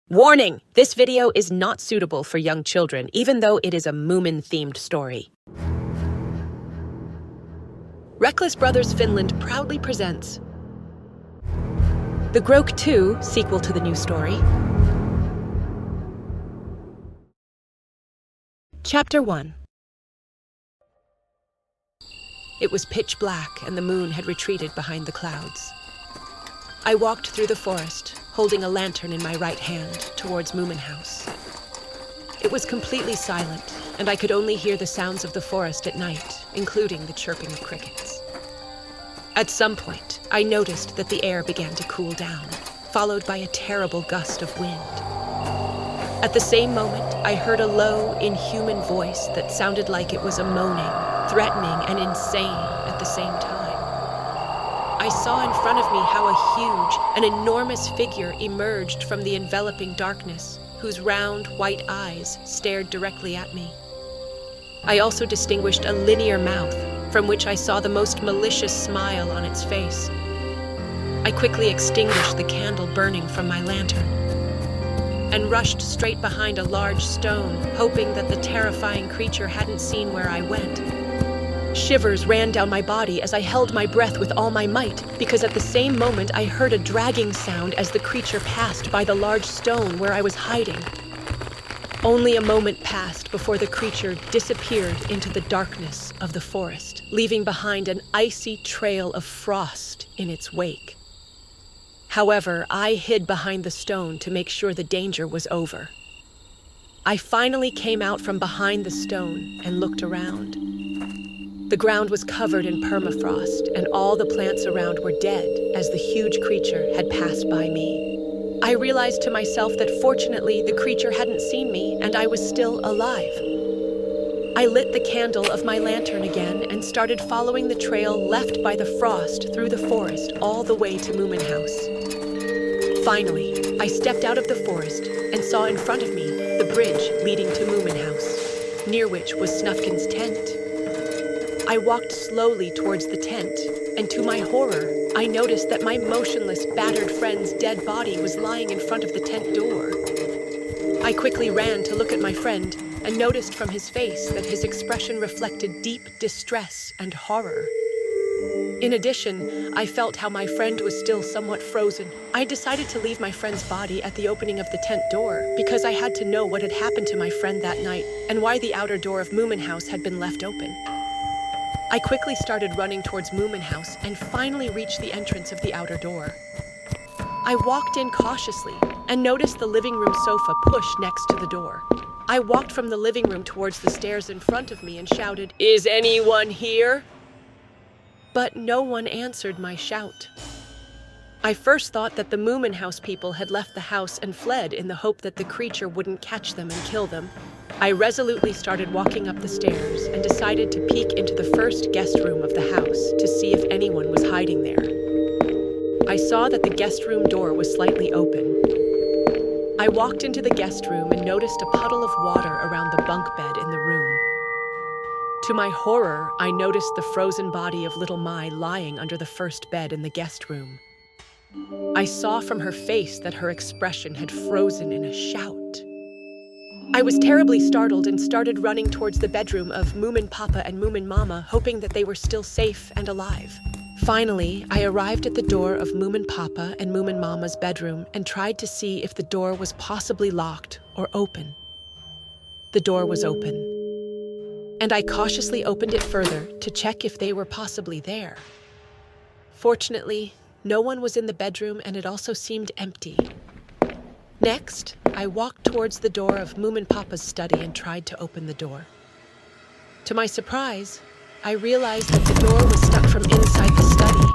Warning! This video is not suitable for young children, even though it is a Moomin-themed story. Reckless Brothers Finland proudly presents the Groke 2 sequel to the new story. Chapter 1. It was pitch black and the moon had retreated behind the clouds. I walked through the forest, holding a lantern in my right hand towards Moomin House. It was completely silent, and I could only hear the sounds of the forest at night, including the chirping of crickets. At some point, I noticed that the air began to cool down, followed by a terrible gust of wind. At the same moment, I heard a low, inhuman voice that sounded like it was a moaning, threatening, and insane at the same time. I saw in front of me how a huge, an enormous figure emerged from the enveloping darkness, whose round, white eyes stared directly at me. I also distinguished a linear mouth, from which I saw the most malicious smile on its face. I quickly extinguished the candle burning from my lantern, and rushed straight behind a large stone, hoping that the terrifying creature hadn't seen where I went. Shivers ran down my body as I held my breath with all my might, because at the same moment I heard a dragging sound as the creature passed by the large stone where I was hiding. Only a moment passed before the creature disappeared into the darkness of the forest, leaving behind an icy trail of frost in its wake. However, I hid behind the stone to make sure the danger was over. I finally came out from behind the stone and looked around. The ground was covered in permafrost, and all the plants around were dead as the huge creature had passed by me. I realized to myself that fortunately the creature hadn't seen me and I was still alive. I lit the candle of my lantern again and started following the trail left by the frost through the forest all the way to Moomin House. Finally, I stepped out of the forest and saw in front of me the bridge leading to Moomin House, near which was Snufkin's tent. I walked slowly towards the tent, and to my horror, I noticed that my motionless, battered friend's dead body was lying in front of the tent door. I quickly ran to look at my friend, and noticed from his face that his expression reflected deep distress and horror. In addition, I felt how my friend was still somewhat frozen. I decided to leave my friend's body at the opening of the tent door, because I had to know what had happened to my friend that night, and why the outer door of Moomin House had been left open. I quickly started running towards Moomin House and finally reached the entrance of the outer door. I walked in cautiously and noticed the living room sofa pushed next to the door. I walked from the living room towards the stairs in front of me and shouted, "Is anyone here?" But no one answered my shout. I first thought that the Moomin House people had left the house and fled in the hope that the creature wouldn't catch them and kill them. I resolutely started walking up the stairs and decided to peek into the first guest room of the house to see if anyone was hiding there. I saw that the guest room door was slightly open. I walked into the guest room and noticed a puddle of water around the bunk bed in the room. To my horror, I noticed the frozen body of little Mai lying under the first bed in the guest room. I saw from her face that her expression had frozen in a shout. I was terribly startled and started running towards the bedroom of Moomin Papa and Moomin Mama, hoping that they were still safe and alive. Finally, I arrived at the door of Moomin Papa and Moomin Mama's bedroom and tried to see if the door was possibly locked or open. The door was open, and I cautiously opened it further to check if they were possibly there. Fortunately, no one was in the bedroom and it also seemed empty. Next, I walked towards the door of Moomin Papa's study and tried to open the door. To my surprise, I realized that the door was stuck from inside the study.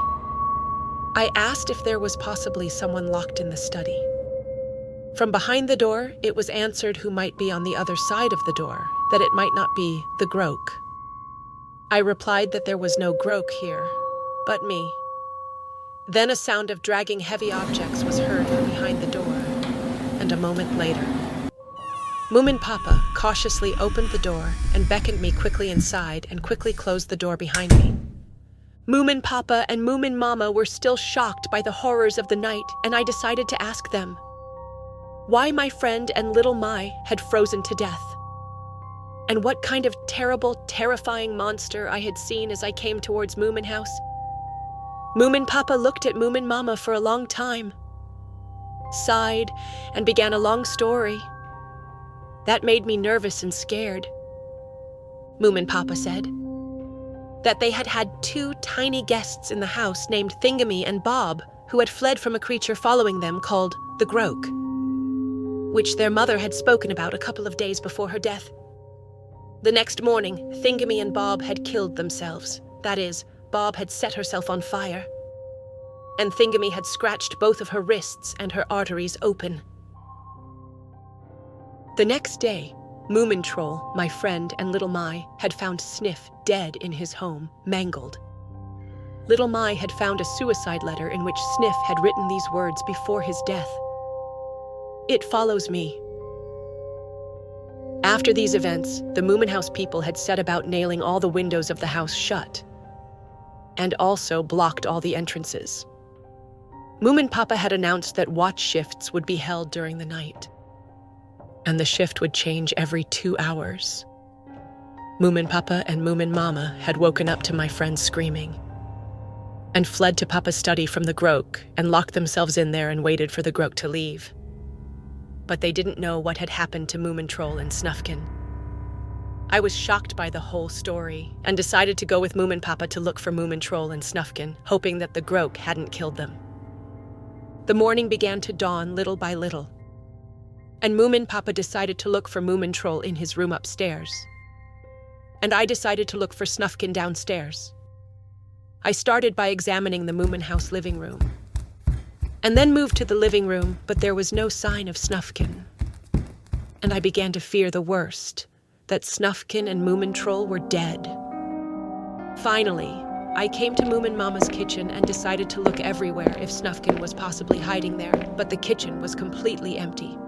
I asked if there was possibly someone locked in the study. From behind the door, it was answered who might be on the other side of the door, that it might not be the Groke. I replied that there was no Groke here, but me. Then a sound of dragging heavy objects was heard from behind the door. And a moment later, Moomin Papa cautiously opened the door and beckoned me quickly inside and quickly closed the door behind me. Moomin Papa and Moomin Mama were still shocked by the horrors of the night, and I decided to ask them, why my friend and little Mai had frozen to death, and what kind of terrible, terrifying monster I had seen as I came towards Moomin House. Moomin Papa looked at Moomin Mama for a long time, sighed, and began a long story. That made me nervous and scared. Moomin Papa said that they had had 2 tiny guests in the house named Thingamy and Bob, who had fled from a creature following them called the Groke, which their mother had spoken about a couple of days before her death. The next morning, Thingamy and Bob had killed themselves. That is, Bob had set herself on fire, and Thingamy had scratched both of her wrists and her arteries open. The next day, Moomin Troll, my friend, and Little Mai had found Sniff dead in his home, mangled. Little Mai had found a suicide letter in which Sniff had written these words before his death. "It follows me." After these events, the Moomin House people had set about nailing all the windows of the house shut, and also blocked all the entrances. Moomin Papa had announced that watch shifts would be held during the night, and the shift would change every 2 hours. Moomin Papa and Moomin Mama had woken up to my friend screaming, and fled to Papa's study from the Groke and locked themselves in there and waited for the Groke to leave. But they didn't know what had happened to Moomin Troll and Snufkin. I was shocked by the whole story and decided to go with Moomin Papa to look for Moomin Troll and Snufkin, hoping that the Groke hadn't killed them. The morning began to dawn little by little, and Moomin Papa decided to look for Moomin Troll in his room upstairs, and I decided to look for Snufkin downstairs. I started by examining the Moomin House living room, and then moved to the living room, but there was no sign of Snufkin. And I began to fear the worst, that Snufkin and Moomin Troll were dead. Finally, I came to Moomin Mama's kitchen and decided to look everywhere if Snufkin was possibly hiding there, but the kitchen was completely empty.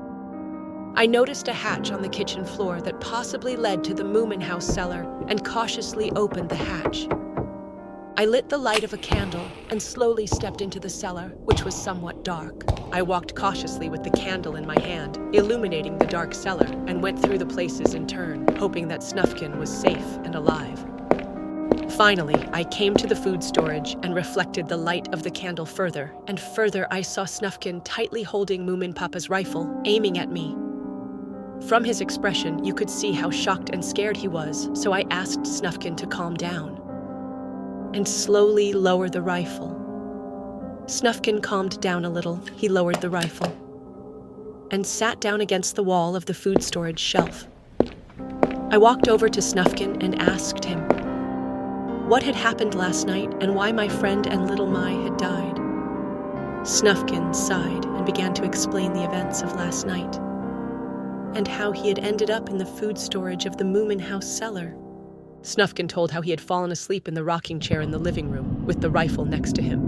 I noticed a hatch on the kitchen floor that possibly led to the Moomin House cellar and cautiously opened the hatch. I lit the light of a candle and slowly stepped into the cellar, which was somewhat dark. I walked cautiously with the candle in my hand, illuminating the dark cellar, and went through the places in turn, hoping that Snufkin was safe and alive. Finally, I came to the food storage and reflected the light of the candle further, and further I saw Snufkin tightly holding Moomin Papa's rifle, aiming at me. From his expression, you could see how shocked and scared he was, so I asked Snufkin to calm down and slowly lower the rifle. Snufkin calmed down a little. He lowered the rifle and sat down against the wall of the food storage shelf. I walked over to Snufkin and asked him what had happened last night and why my friend and little Mai had died. Snufkin sighed and began to explain the events of last night and how he had ended up in the food storage of the Moomin House cellar. Snufkin told how he had fallen asleep in the rocking chair in the living room with the rifle next to him,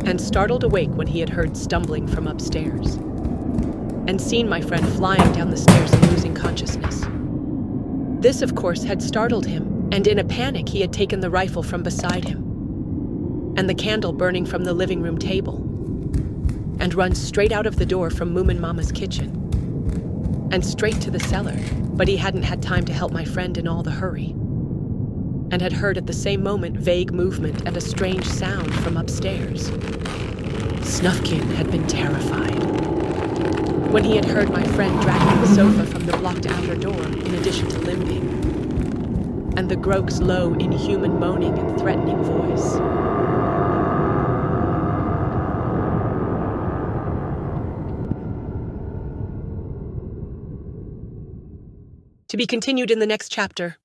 and startled awake when he had heard stumbling from upstairs, and seen my friend flying down the stairs and losing consciousness. This, of course, had startled him, and in a panic he had taken the rifle from beside him, and the candle burning from the living room table, and run straight out of the door from Moomin Mama's kitchen, and straight to the cellar, but he hadn't had time to help my friend in all the hurry, and had heard at the same moment vague movement and a strange sound from upstairs. Snufkin had been terrified when he had heard my friend dragging the sofa from the blocked outer door, in addition to limping, and the Groke's low, inhuman moaning and threatening voice. To be continued in the next chapter.